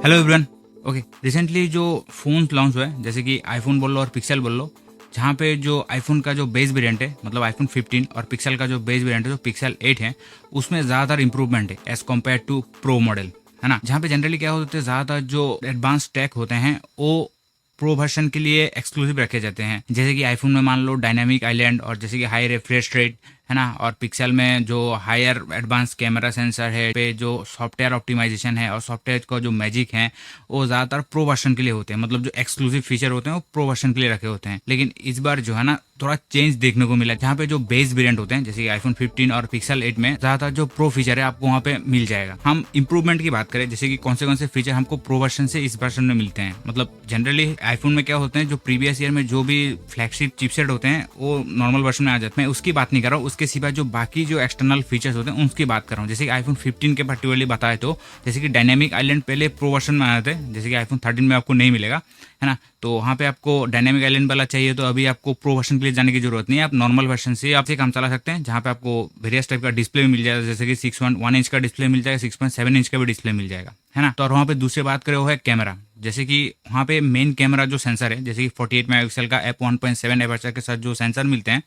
Hello everyone. Okay, recently जो phone launch हुआ है जैसे कि आईफोन बोल लो और पिक्सल बोल लो, जहाँ पे जो आईफोन का जो बेस वेरिएंट है मतलब आईफोन 15 और पिक्सल का जो बेस वेरिएंट है जो पिक्सल 8 है, उसमें ज़्यादातर इंप्रूवमेंट है as compared to pro model, है ना। जहाँ पे जनरली क्या होते हैं, ज़्यादातर जो एडवांस टेक होते हैं वो प्रो वर्जन के लिए एक्सक्लूसिव रखे जाते हैं। जैसे कि आईफोन में मान लो डायनामिक आइलैंड और जैसे कि हाई रिफ्रेश रेट, है ना। और पिक्सल में जो हायर एडवांस कैमरा सेंसर है, पे जो सॉफ्टवेयर ऑप्टिमाइजेशन है और सॉफ्टवेयर का जो मैजिक है वो ज़्यादातर प्रो वर्जन के लिए होते हैं। मतलब जो एक्सक्लूसिव फीचर होते हैं वो प्रो वर्जन के लिए रखे होते हैं। लेकिन इस बार जो है ना थोड़ा चेंज देखने को मिला, जहाँ पे जो बेस वेरिएंट होते हैं जैसे कि आईफोन 15 और पिक्सल 8 में ज़्यादातर जो प्रो फीचर है आपको वहाँ पे मिल जाएगा। हम इंप्रूवमेंट की बात करें जैसे कि कौन से फीचर हमको प्रो वर्जन से इस वर्जन में मिलते हैं। मतलब जनरली आईफोन में क्या होते हैं, जो प्रीवियस ईयर में जो भी फ्लैगशिप चिपसेट होते हैं वो नॉर्मल वर्जन में आ जाते हैं। मैं उसकी बात नहीं कर रहा हूँ, उसके सिवा जो बाकी जो एक्सटर्नल फीचर्स होते हैं उसकी बात कर रहा हूँ। जैसे कि आईफोन 15 के पर्टिकुलरली बताए तो जैसे कि डायनेमिक आइलैंड पहले प्रो वर्जन में आए थे, जैसे कि आईफोन 13 में आपको नहीं मिलेगा, है ना। तो वहाँ पे आपको डायनेमिक आइलैंड वाला चाहिए तो अभी आपको प्रो वर्जन के लिए जाने की जरूरत नहीं है, आप नॉर्मल वर्जन से आप काम चला सकते हैं। जहाँ पे आपको वेरियस टाइप का डिस्प्ले मिल जाएगा, जैसे कि 6.1 इंच का डिस्प्ले मिल जाएगा, 6.7 इंच का भी डिस्प्ले मिल जाएगा, है ना। तो और वहाँ पे दूसरी बात करें वो है कैमरा। जैसे कि वहाँ पे मेन कैमरा जो सेंसर है जैसे कि 48 मेगापिक्सल का f1.7 एपर्चर के साथ जो सेंसर मिलते हैं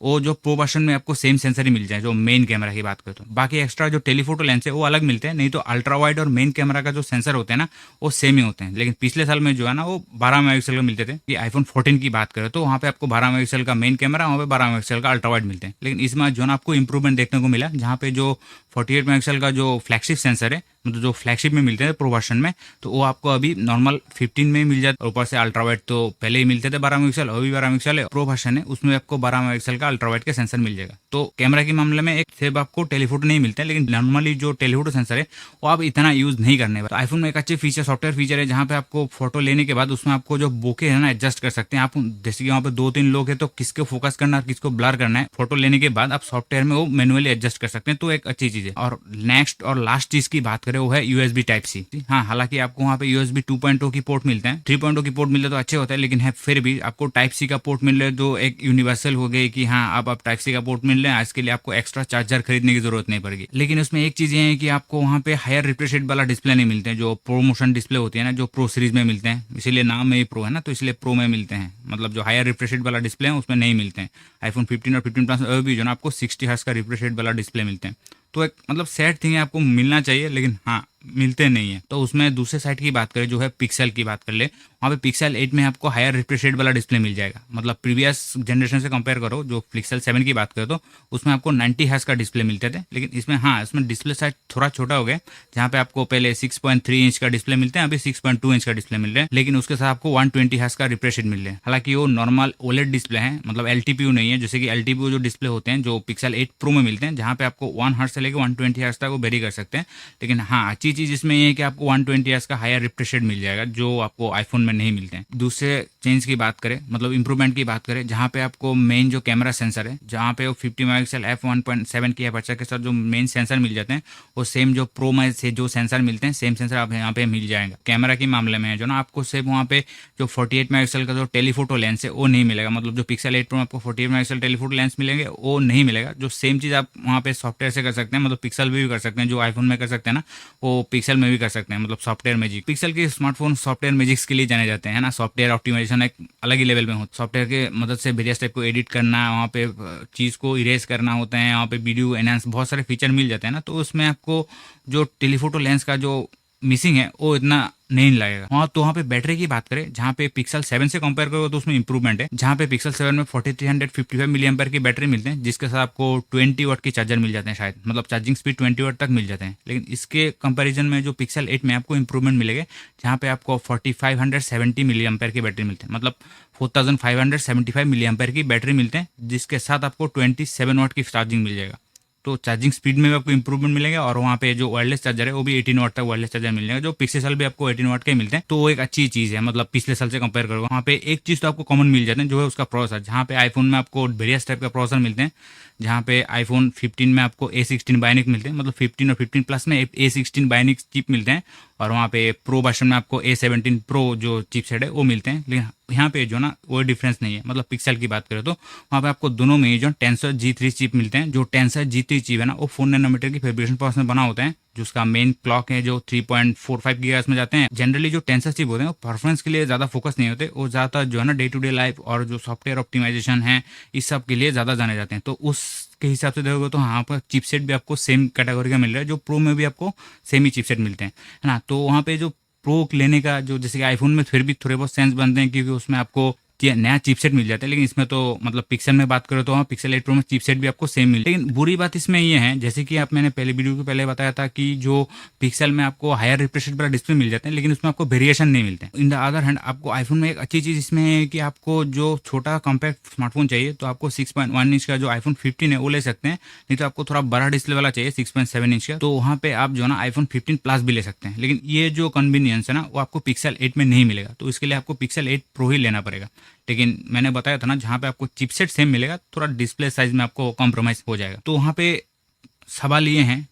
वो जो प्रो वर्जन में आपको सेम सेंसर ही मिल जाए। जो मेन कैमरा की बात करें तो बाकी एक्स्ट्रा जो टेलीफोटो लेंस है वो अलग मिलते हैं, नहीं तो अल्ट्रा वाइड और मेन कैमरा का जो सेंसर होते हैं ना वो सेम ही होते हैं। लेकिन पिछले साल में जो है ना वो 12 मेगापिक्सल का मिलते थे। कि आईफोन 14 की बात करें तो वहाँ पे आपको 12 मेगापिक्सल का मेन कैमरा, वहाँ पे 12 मेगापिक्सल का अल्ट्रा वाइड मिलते हैं। लेकिन इसमें जो है ना आपको इंप्रूवमेंट देखने को मिला, जहाँ पे जो 48 मेगापिक्सल का जो फ्लैगशिप सेंसर है मतलब जो फ्लैगशिप में मिलते हैं प्रो वर्जन में, तो वो आपको अभी नॉर्मल 15 में मिल जाता है। ऊपर से अल्ट्रा वाइड तो पहले ही मिलते थे 12 मेगापिक्सल, अभी 12 मेगापिक्सल है प्रो वर्जन है, उसमें आपको 12 मेगापिक्सल का अल्ट्रा वाइड का सेंसर मिल जाएगा। तो कैमरा के मामले में एक सिर्फ आपको टेलीफोटो नहीं मिलता है, लेकिन नॉर्मली जो टेलीफोटो सेंसर है वो आप इतना यूज नहीं करने वाले। तो आईफोन में एक अच्छे फीचर सॉफ्टवेयर फीचर है जहाँ पे आपको फोटो लेने के बाद उसमें आपको जो बोके है ना एडजस्ट कर सकते हैं आप। जैसे कि वहाँ पे 2-3 लोग है तो किसको फोकस करना है किसको ब्लर करना है, फोटो लेने के बाद आप सॉफ्टवेयर में वो मैनुअली एडजस्ट कर सकते हैं। तो एक अच्छी चीज है। और नेक्स्ट और लास्ट चीज की बात करें वो है यूएसबी टाइप सी। हाँ, हालांकि आपको वहाँ पे यूएसबी 2.0 की पोर्ट मिलते हैं, 3.0 की पोर्ट मिलते तो अच्छे होता है, लेकिन है फिर भी आपको टाइप सी का पोर्ट मिल रहा है जो एक यूनिवर्सल हो गई कि हाँ अब आप टाइप सी का पोर्ट मिल रहे हैं, इसके लिए आपको एक्स्ट्रा चार्जर खरीदने की जरूरत नहीं पड़ेगी। लेकिन उसमें एक चीज ये है कि आपको वहाँ पे हायर रिफ्रेश रेट वाला डिस्प्ले नहीं मिलते हैं, जो प्रोमोशन डिस्प्ले होती है ना जो प्रो सीरीज में मिलते हैं, इसीलिए नाम में ही प्रो है ना तो इसलिए प्रो में मिलते हैं। मतलब जो हायर रिफ्रेश रेट वाला डिस्प्ले है उसमें नहीं मिलते हैं। आईफोन 15 और 15 प्लस भी जो ना आपको 60 हर्ट्ज का रिफ्रेश रेट वाला डिस्प्ले मिलते हैं। तो एक मतलब सैड थिंग है, आपको मिलना चाहिए लेकिन हाँ मिलते नहीं है। तो उसमें दूसरे साइड की बात करें जो है पिक्सल की बात कर ले, वहाँ पे पिक्सल 8 में आपको हायर रिफ्रेश रेट वाला डिस्प्ले मिल जाएगा। मतलब प्रीवियस जनरेशन से कंपेयर करो, जो पिक्सल 7 की बात करें तो उसमें आपको 90 हर्ट्ज का डिस्प्ले मिलते थे, लेकिन इसमें हाँ इसमें डिस्प्ले साइज थोड़ा छोटा हो गया। जहाँ पे आपको पहले 6.3 इंच का डिस्प्ले मिलते हैं, अभी 6.2 इंच का डिस्प्ले मिल रहे हैं, लेकिन उसके साथ आपको 120 हर्ट्ज का रिफ्रेश रेट मिल रहे हैं। हालांकि वो नॉर्मल ओलेड डिस्प्ले है, मतलब एलटीपीयू नहीं है। जैसे कि एलटीपीयू जो डिस्प्ले होते हैं जो पिक्सल 8 प्रो में मिलते हैं, जहाँ पे आपको 1 हर्ट्ज से लेकर 120 हर्ट्ज तक वो वेरी कर सकते हैं। लेकिन हाँ अच्छी चीज इसमें ये है कि आपको 120 हर्ट्ज का हायर रिफ्रेश रेट मिल जाएगा जो आपको आईफोन में नहीं मिलते हैं। दूसरे चेंज की बात करें मतलब इंप्रूवमेंट की बात करें, जहाँ पे आपको मेन जो कैमरा सेंसर है जहाँ पे वो 50 मेगापिक्सल f1.7 की अपर्चर के साथ जो मेन सेंसर मिल जाते हैं वो सेम जो प्रो में से जो सेंसर मिलते हैं सेम सेंसर आप यहाँ पे मिल जाएगा। कैमरा के मामले में है जो ना आपको सिर्फ वहाँ पे जो 48 मेगापिक्सल का जो टेलीफोटो लेंस है वो नहीं मिलेगा। मतलब जो पिक्सल 8 प्रो में आपको 48 मेगापिक्सल टेलीफोटो लेंस मिलेंगे वो नहीं मिलेगा। जो सेम चीज़ आप वहाँ पे सॉफ्टवेयर से कर सकते हैं, मतलब पिक्सल में भी कर सकते हैं, जो आईफोन में कर सकते हैं ना वो पिक्सल में भी कर सकते हैं। मतलब सॉफ्टवेयर मैजिक, पिक्सल के स्मार्टफोन सॉफ्टवेयर मैजिक्स के लिए जाने जाते हैं ना। सॉफ्टवेयर ऑप्टिमाइजेशन एक अलग ही लेवल में होता है। सॉफ्टवेयर के मदद से वेरियस टाइप को एडिट करना, वहाँ पे चीज़ को इरेज करना होता है, वहाँ पे वीडियो एनहांस बहुत सारे फीचर मिल जाते हैं ना। तो उसमें आपको जो टेलीफोटो लेंस का जो मिसिंग है वो इतना नहीं लगेगा। हाँ, तो वहाँ पे बैटरी की बात करें, जहाँ पे पिक्सल 7 से कंपेयर करो तो उसमें इंप्रूवमेंट है। जहाँ पे पिक्सल 7 में 4355 मिली एम्पेयर की बैटरी मिलते हैं, जिसके साथ आपको 20 वाट की चार्जर मिल जाते हैं शायद, मतलब चार्जिंग स्पीड 20 वाट तक मिल जाते हैं। लेकिन इसके कंपैरिजन में जो पिक्सल 8 में आपको इंप्रूवमेंट मिलेगा, जहाँ पे आपको 4570 मिली एम्पेयर की बैटरी मिलती है, मतलब 4575 मिली एम्पेयर की बैटरी मिलते हैं, जिसके साथ आपको 27 वाट की चार्जिंग मिल जाएगा। तो चार्जिंग स्पीड में भी आपको इंप्रूवमेंट मिलेगा। और वहाँ पे जो वायरलेस चार्जर है वो भी 18 वाट तक वायरलेस चार्जर मिल जाएगा, जो पिछले साल भी आपको 18 वाट के मिलते हैं। तो वो एक अच्छी चीज़ है, मतलब पिछले साल से कंपेयर करो। वहाँ पे एक चीज़ तो आपको कॉमन मिल जाते हैं जो है उसका प्रोसेसर, जहाँ पे आईफोन में आपको वेरियस टाइप का प्रोसेसर मिलते हैं। जहाँ पे आईफोन 15 में आपको A16 बायोनिक मिलते हैं, मतलब 15 और 15 प्लस में A16 बायोनिक चिप मिलते हैं। और वहाँ पे प्रो वर्जन में आपको A17 प्रो जो चिपसेट है वो मिलते हैं। लेकिन यहाँ पे जो ना वो डिफरेंस नहीं है। मतलब पिक्सल की बात करें तो वहाँ पे आपको दोनों में जो टेंसर G3 चिप मिलते हैं। जो टेंसर G3 चिप है ना वो 4 नैनोमीटर की फैब्रिकेशन प्रोसेस में बना होता है, जो उसका मेन क्लॉक है जो 3.45 गीगाहर्ट्ज में जाते हैं। जनरली जो टेंसर चिप होते हैं वो परफॉर्मेंस के लिए ज़्यादा फोकस नहीं होते, वो ज़्यादातर जो है ना डे टू डे लाइफ और जो सॉफ्टवेयर ऑप्टिमाइजेशन है इस सब के लिए ज़्यादा जाने जाते हैं। तो उसके हिसाब से देखोगे तो हाँ पर चिपसेट भी आपको सेम कैटेगरी का मिल रहा है, जो प्रो में भी आपको सेम ही चिपसेट मिलते हैं, है ना। तो वहाँ पे जो प्रो लेने का जो जैसे कि आईफोन में फिर भी थोड़े बहुत सेंस बनते हैं क्योंकि उसमें आपको नया चिपसेट मिल जाता है, लेकिन इसमें तो मतलब पिक्सल में बात करो तो हाँ पिक्सल 8 प्रो में चिपसेट भी आपको सेम मिलता है। लेकिन बुरी बात इसमें ये है जैसे कि आप मैंने पहले वीडियो के पहले बताया था कि जो पिक्सल में आपको हायर रिफ्रेश रेट वाला डिस्प्ले मिल जाते हैं लेकिन उसमें आपको वेरिएशन नहीं मिलते हैं। इन द अदर हैंड आपको आईफोन में एक अच्छी चीज़ इसमें है कि आपको जो छोटा कॉम्पैक्ट स्मार्टफोन चाहिए तो आपको 6.1 इंच का जो आईफोन 15 है वो ले सकते हैं, नहीं तो आपको थोड़ा बड़ा डिस्प्ले वाला चाहिए 6.7 इंच का, तो वहाँ पे आप जो है ना आईफोन 15 प्लस भी ले सकते हैं। लेकिन ये जो कन्वीनियंस है ना वो आपको पिक्सल 8 में नहीं मिलेगा, तो इसके लिए आपको पिक्सल 8 प्रो ही लेना पड़ेगा। लेकिन मैंने बताया था ना जहाँ पे आपको चिपसेट सेम मिलेगा थोड़ा डिस्प्ले साइज में आपको कॉम्प्रोमाइज हो जाएगा। तो वहाँ पे सवाल ये हैं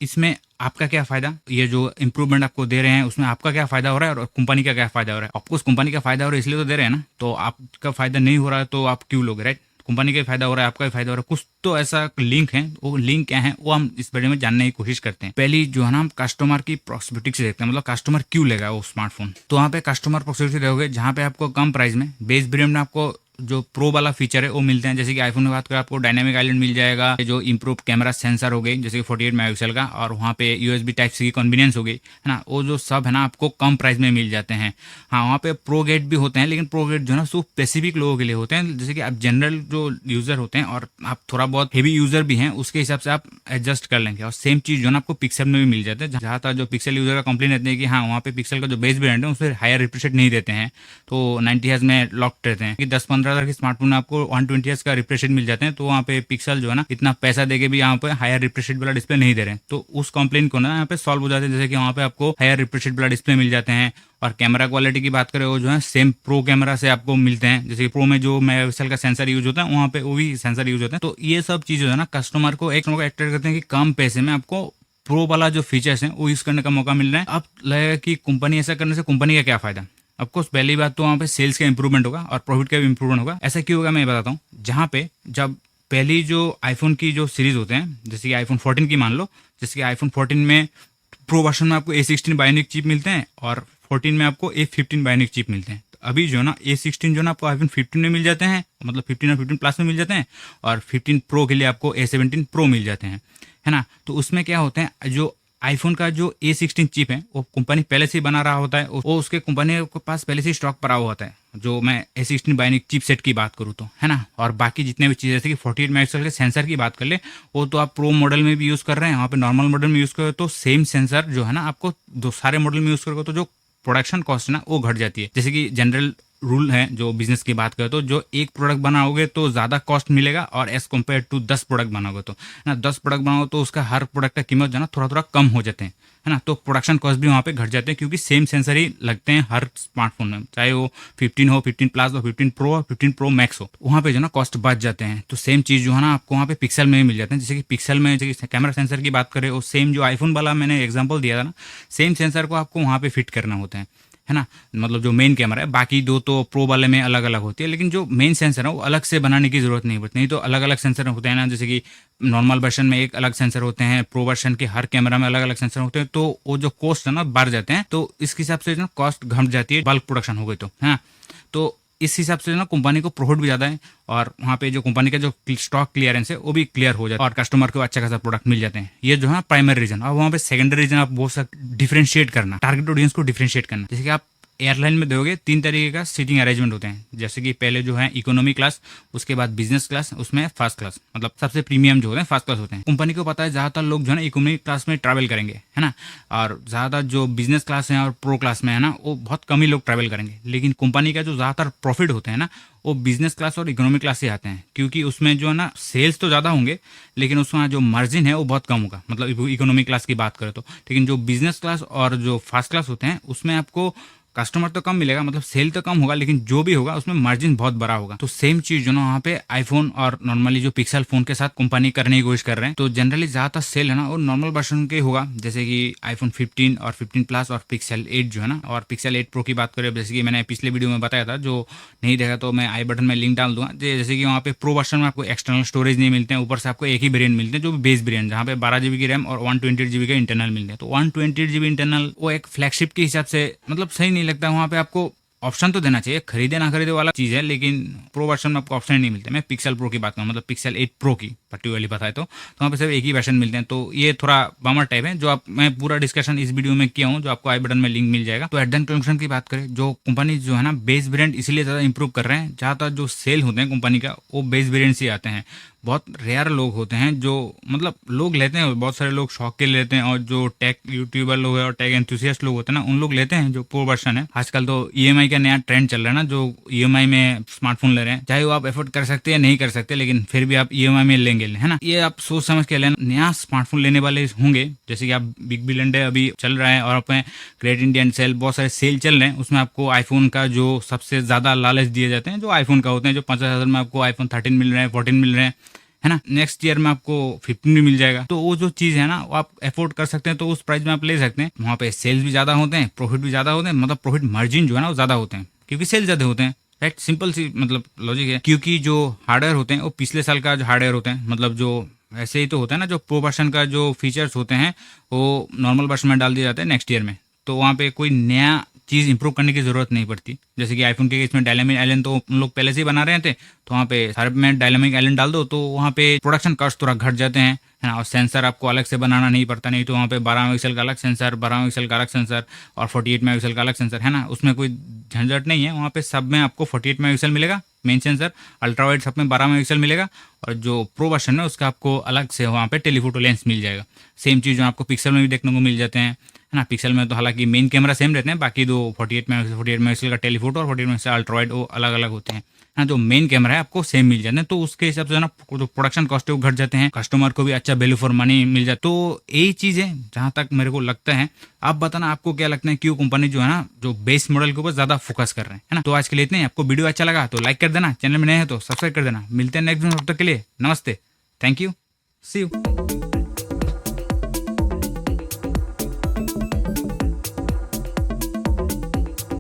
इसमें आपका क्या फायदा, ये जो इंप्रूवमेंट आपको दे रहे हैं उसमें आपका क्या फायदा हो रहा है और कंपनी का क्या फायदा हो रहा है। ऑफकोर्स कंपनी का फायदा हो रहा है इसलिए तो दे रहे हैं ना, तो आपका फायदा नहीं हो रहा है तो आप क्यों लोगे, राइट। कंपनी का फायदा हो रहा है, आपका भी फायदा हो रहा है, कुछ तो ऐसा लिंक है, वो लिंक क्या है वो हम इस वीडियो में जानने की कोशिश करते हैं। पहली जो है ना हम कस्टमर की प्रॉस्पेक्टिव से देखते हैं, मतलब कस्टमर क्यों लेगा वो स्मार्टफोन। तो वहाँ पे कस्टमर प्रॉस्पेक्टिव से देखोगे जहाँ पे आपको कम प्राइस में बेस वेरिएंट में आपको जो प्रो वाला फीचर है वो मिलते हैं। जैसे कि आईफोन में बात करें आपको डायनामिक आइलैंड मिल जाएगा, जो इंप्रूव कैमरा सेंसर हो गई जैसे कि 48 मेगापिक्सल का, और वहाँ पे यूएसबी टाइप सी की कन्वीनियंस हो गई, है ना। वो जो सब है ना आपको कम प्राइस में मिल जाते हैं। हाँ वहाँ पे प्रो गेट भी होते हैं, लेकिन प्रो गेट जो है ना सिर्फ स्पेसिफिक लोगों के लिए होते हैं, जैसे कि आप जनरल जो यूजर होते हैं और आप थोड़ा बहुत हेवी यूजर भी हैं उसके हिसाब से आप एडजस्ट कर लेंगे। और सेम चीज जो है ना आपको पिक्सल में भी मिल जाता है, जहाँ तक जो पिक्सल यूजर का कंप्लेन रहते हैं कि हाँ वहाँ पे पिक्सल का जो बेस वेरिएंट है उसमें हायर रिफ्रेश रेट नहीं देते हैं, तो 90 हर्ट्ज में लॉक्ड रहते हैं कि 10-15 हज़ार के स्मार्टफोन आपको 120 हर्ट्ज का रिफ्रेश रेट मिल जाते हैं। तो वहाँ पे पिक्सल जो है ना इतना पैसा देके भी यहाँ पे हायर रिफ्रेश रेट वाला डिस्प्ले नहीं दे रहे हैं, तो उस कंप्लेन को ना यहाँ पे सॉल्व हो जाते हैं। जैसे कि वहाँ पे आपको हायर रिफ्रेश रेट वाला डिस्प्ले मिल जाते हैं, और कैमरा क्वालिटी की बात करें वो जो है सेम प्रो कैमरा से आपको मिलते हैं। जैसे प्रो में जो मेगापिक्सल का सेंसर यूज होता है वहाँ पे वो भी सेंसर यूज होता है। तो ये सब चीज़ जो है ना कस्टमर को एक अट्रैक्ट करते हैं कि कम पैसे में आपको प्रो वाला जो फीचर्स हैं वो यूज करने का मौका मिल रहा है। अब लगेगा कि कंपनी ऐसा करने से कंपनी का क्या फायदा। ऑफकोर्स पहली बात तो वहाँ पे सेल्स का इंप्रूवमेंट होगा और प्रॉफिट का भी इंप्रूवमेंट होगा। ऐसा क्यों होगा मैं बताता हूँ। जहाँ पे जब पहली जो आईफोन की जो सीरीज होते हैं जैसे कि आईफोन 14 की मान लो, जैसे कि आईफोन 14 में प्रो वर्जन में आपको A16 बायोनिक चिप मिलते हैं और 14 में आपको A15 बायोनिक चिप मिलते हैं। तो अभी जो ना A16 जो ना आपको आईफोन 15 में मिल जाते हैं, मतलब 15 और 15 प्लस में मिल जाते हैं, और 15 प्रो के लिए आपको A17 प्रो मिल जाते हैं, है ना। तो उसमें क्या होते हैं जो आईफोन का जो A16 चिप है वो कंपनी पहले से ही बना रहा होता है, वो उसके कंपनी के पास पहले से ही स्टॉक पड़ा हुआ होता है, जो मैं A16 बायोनिक चिप सेट की बात करूँ तो, है ना। और बाकी जितने भी चीज़ जैसे कि 48 मेगापिक्सल के सेंसर की बात कर ले वो तो आप प्रो मॉडल में भी यूज़ कर रहे हैं, वहाँ पे नॉर्मल मॉडल में यूज़ करो तो सेम सेंसर जो है ना आपको दो सारे मॉडल में यूज़ करोगे तो जो प्रोडक्शन कॉस्ट है ना वो घट जाती है। जैसे कि जनरल रूल है जो बिजनेस की बात करें तो जो एक प्रोडक्ट बनाओगे तो ज़्यादा कॉस्ट मिलेगा, और एज कम्पेयर टू 10 प्रोडक्ट बनाओगे तो, है ना, 10 प्रोडक्ट बनाओ तो उसका हर प्रोडक्ट का कीमत जो है ना थोड़ा थोड़ा कम हो जाते हैं, है ना। तो प्रोडक्शन कॉस्ट भी वहाँ पे घट जाते हैं क्योंकि सेम सेंसर ही लगते हैं हर स्मार्टफोन में, चाहे वो 15 हो, 15 प्लस हो, 15 प्रो हो, 15 प्रो मैक्स हो, वहाँ पे जो ना कॉस्ट बच जाते हैं। तो सेम चीज़ जो है ना आपको वहाँ पे पिक्सल में भी मिल जाते हैं। जैसे कि पिक्सल में जैसे कैमरा सेंसर की बात करें वो सेम जो आईफोन वाला मैंने एग्जाम्पल दिया था ना, सेम सेंसर को आपको वहाँ पे फिट करना होता है ना। मतलब जो मेन कैमरा है, बाकी दो तो प्रो वाले में अलग अलग होती है, लेकिन जो मेन सेंसर है वो अलग से बनाने की जरूरत नहीं पड़ती। नहीं तो अलग अलग सेंसर होते हैं ना, जैसे कि नॉर्मल वर्जन में एक अलग सेंसर होते हैं, प्रो वर्जन के हर कैमरा में अलग अलग सेंसर होते हैं, तो वो जो कॉस्ट है ना बढ़ जाते हैं। तो इस हिसाब से जो कॉस्ट घट जाती है, बल्क प्रोडक्शन हो गई तो, हाँ। तो इस हिसाब से ना कंपनी को प्रॉफिट भी ज़्यादा है, और वहाँ पे जो कंपनी का जो स्टॉक क्लियरेंस है वो भी क्लियर हो जाता है और कस्टमर को अच्छा खासा प्रोडक्ट मिल जाते हैं। ये जो है प्राइमरी रीजन। और वहाँ पे सेकेंडरी रीजन आप बहुत सकते डिफ्रेंशिएट करना, टारगेट ऑडियंस को डिफ्रेंशिएट करना। जैसे कि आप एयरलाइन में दोगे 3 तरीके का सीटिंग अरेंजमेंट होते हैं, जैसे कि पहले जो है इकोनॉमी क्लास, उसके बाद बिजनेस क्लास, उसमें फर्स्ट क्लास, मतलब सबसे प्रीमियम जो होते हैं फर्स्ट क्लास होते हैं। कंपनी को पता है ज़्यादातर लोग जो है ना इकोनॉमी क्लास में ट्रैवल करेंगे, है ना, और ज़्यादातर जो बिजनेस क्लास है और प्रो क्लास में है ना वो बहुत कम ही लोग ट्रैवल करेंगे। लेकिन कंपनी का जो ज़्यादातर प्रॉफिट होते हैं ना वो बिजनेस क्लास और इकोनॉमी क्लास से आते हैं, क्योंकि उसमें जो है ना सेल्स तो ज़्यादा होंगे लेकिन उसमें जो मार्जिन है वो बहुत कम होगा, मतलब इकोनॉमी क्लास की बात करें तो। लेकिन जो बिजनेस क्लास और जो फर्स्ट क्लास होते हैं उसमें आपको कस्टमर तो कम मिलेगा, मतलब सेल तो कम होगा, लेकिन जो भी होगा उसमें मार्जिन बहुत बड़ा होगा। तो सेम चीज जो ना वहाँ पे आईफोन और नॉर्मली जो पिक्सल फोन के साथ कंपनी करने की कोशिश कर रहे हैं। तो जनरली ज्यादातर सेल है ना वो नॉर्मल वर्जन के होगा, जैसे कि आईफोन 15 और 15 प्लस और पिक्सल 8 जो है ना, और पिक्सल 8 प्रो की बात करें, जैसे कि मैंने पिछले वीडियो में बताया था, जो नहीं देखा तो मैं आई बटन में लिंक डाल दूंगा। जैसे कि वहाँ पे प्रो वर्जन में आपको एक्सटर्नल स्टोरेज नहीं मिलते हैं, ऊपर से आपको एक ही वेरिएंट मिलते हैं जो बेस वेरिएंट, जहाँ पे 12 GB की रैम और 128 GB का इंटरनल मिलते हैं। तो 128 GB इंटरनल वो एक फ्लैगशिप के हिसाब से मतलब सही नहीं लगता। वहाँ पे आपको ऑप्शन तो देना चाहिए, खरीदे ना खरीदे वाला चीज है, लेकिन प्रो वर्जन में आपको ऑप्शन नहीं मिलते। मैं पिक्सल प्रो की बात करूँ, मतलब पिक्सल 8 प्रो की पर्टिकुलरली बताए तो वहाँ पे सिर्फ एक ही वर्जन मिलते हैं। तो ये थोड़ा बमर टाइप है, जो आप मैं पूरा डिस्कशन इस वीडियो में किया हूँ, जो आपको आई बटन में लिंक मिल जाएगा। तो एट द एंड कंक्लूजन की बात करें, जो कंपनी जो है ना बेस वेरिएंट इसलिए ज्यादा इंप्रूव कर रहे हैं, ज्यादातर जो सेल होते हैं कंपनी का वो बेस वेरिएंट से आते हैं। बहुत रेयर लोग होते हैं जो मतलब लोग लेते हैं, बहुत सारे लोग शौक के लेते हैं, और जो टेक यूट्यूबर लोग हैं और टेक एंथुसियास्ट लोग होते हैं ना, उन लोग लेते हैं जो प्रो वर्जन है। आजकल तो ईएमआई का नया ट्रेंड चल रहा है ना, जो ईएमआई में स्मार्टफोन ले रहे हैं, चाहे वो आप एफोर्ड कर सकते हैं नहीं कर सकते, लेकिन फिर भी आप ईएमआई में लेंगे, है ना। ये आप सोच समझ के लेना। नया स्मार्टफोन लेने वाले होंगे, जैसे कि आप बिग बिलियन डे अभी चल रहा है और अपने ग्रेट इंडियन सेल, बहुत सारे सेल चल रहे हैं, उसमें आपको आईफोन का जो सबसे ज्यादा लालच दिए जाते हैं, जो आईफोन का होते हैं, जो 50,000 में आपको आईफोन 13 मिल रहे हैं, 14 मिल रहे हैं, है ना। नेक्स्ट ईयर में आपको 15 भी मिल जाएगा। तो वो जो चीज है ना वो आप अफोर्ड कर सकते हैं, तो उस प्राइस में आप ले सकते हैं। वहाँ पे सेल्स भी ज्यादा होते हैं, प्रॉफिट भी ज्यादा होते हैं, मतलब प्रॉफिट मार्जिन जो है ना वो ज्यादा होते हैं, क्योंकि सेल ज्यादा होते हैं। राइट, सिंपल सी मतलब लॉजिक है। क्योंकि जो हार्डवेयर होते हैं वो पिछले साल का जो हार्डवेयर होते हैं, मतलब जो ऐसे ही तो होता है ना, जो प्रो वर्जन का जो फीचर्स होते हैं वो नॉर्मल वर्जन में डाल दिए जाते हैं नेक्स्ट ईयर में। तो वहाँ पे कोई नया चीज इंप्रूव करने की जरूरत नहीं पड़ती। जैसे कि आईफोन के केस में डायनामिक आइलैंड तो उन लोग पहले से ही बना रहे थे, तो वहाँ पे सारे में डायनामिक आइलैंड डाल दो, तो वहाँ पे प्रोडक्शन कॉस्ट थोड़ा घट जाते हैं, है ना। और सेंसर आपको अलग से बनाना नहीं पड़ता, नहीं तो वहाँ पे 12 मेगापिक्सल का अलग सेंसर, 12 मेगापिक्सल का अलग सेंसर और 48 मेगापिक्सल का अलग सेंसर, है ना। उसमें कोई झंझट नहीं है। वहाँ पे सब में आपको 48 मेगापिक्सल मिलेगा मेन सेंसर, अल्ट्रा वाइड सब में 12 मेगापिक्सल मिलेगा, और जो प्रो वर्जन है उसका आपको अलग से वहाँ पे टेलीफोटो लेंस मिल जाएगा। सेम चीज़ जो आपको पिक्सल में भी देखने को मिल जाते हैं, है ना। पिक्सल में तो हालांकि मेन कैमरा सेम रहते हैं, बाकी दो 48 मेगापिक्सल का टेलीफोटो और 48 मेगापिक्सल अल्ट्रा वाइड वो अलग अलग होते हैं, हाँ। जो मेन कैमरा है आपको सेम मिल जाते हैं, तो उसके हिसाब से ना जो प्रोडक्शन कॉस्ट है वो घट जाते हैं, कस्टमर को भी अच्छा वैल्यू फॉर मनी मिल जाता है। तो यही चीज है जहां तक मेरे को लगता है। आप बताना आपको क्या लगता है, क्यों कंपनी जो है ना जो बेस मॉडल के ऊपर ज्यादा फोकस कर रहे हैं, है ना। तो आज के लिए इतने ही। आपको वीडियो अच्छा लगा तो लाइक कर देना, चैनल में नए हैं तो सब्सक्राइब कर देना। मिलते हैं नेक्स्ट वीडियो, तब तक के लिए नमस्ते, थैंक यू, सी यू।